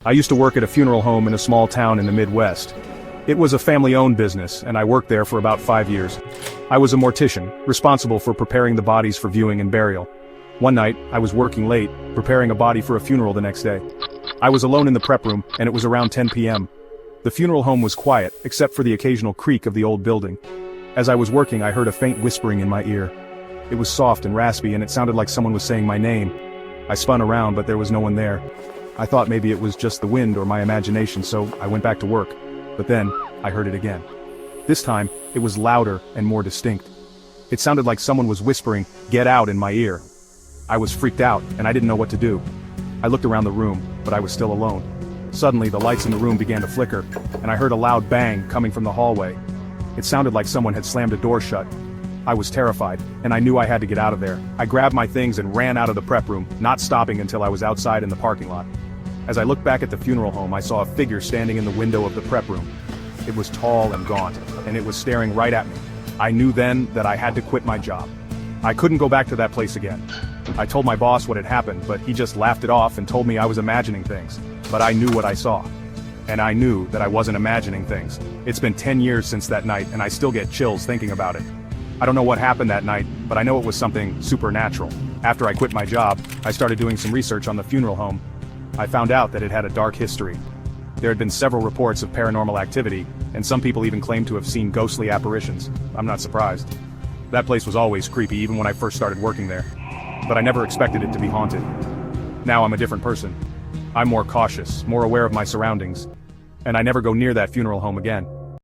I used to work at a funeral home in a small town in the Midwest. It was a family-owned business, and I worked there for about 5 years. I was a mortician, responsible for preparing the bodies for viewing and burial. One night, I was working late, preparing a body for a funeral the next day. I was alone in the prep room, and it was around 10 p.m. The funeral home was quiet, except for the occasional creak of the old building. As I was working, I heard a faint whispering in my ear. It was soft and raspy, and it sounded like someone was saying my name. I spun around, but there was no one there. I thought maybe it was just the wind or my imagination, so I went back to work. But then, I heard it again. This time, it was louder and more distinct. It sounded like someone was whispering, "Get out," in my ear. I was freaked out, and I didn't know what to do. I looked around the room, but I was still alone. Suddenly, the lights in the room began to flicker, and I heard a loud bang coming from the hallway. It sounded like someone had slammed a door shut. I was terrified, and I knew I had to get out of there. I grabbed my things and ran out of the prep room, not stopping until I was outside in the parking lot. As I looked back at the funeral home, I saw a figure standing in the window of the prep room. It was tall and gaunt, and it was staring right at me. I knew then that I had to quit my job. I couldn't go back to that place again. I told my boss what had happened, but he just laughed it off and told me I was imagining things. But I knew what I saw. And I knew that I wasn't imagining things. It's been 10 years since that night, and I still get chills thinking about it. I don't know what happened that night, but I know it was something supernatural. After I quit my job, I started doing some research on the funeral home. I found out that it had a dark history. There had been several reports of paranormal activity, and some people even claimed to have seen ghostly apparitions. I'm not surprised. That place was always creepy even when I first started working there. But I never expected it to be haunted. Now I'm a different person. I'm more cautious, more aware of my surroundings. And I never go near that funeral home again.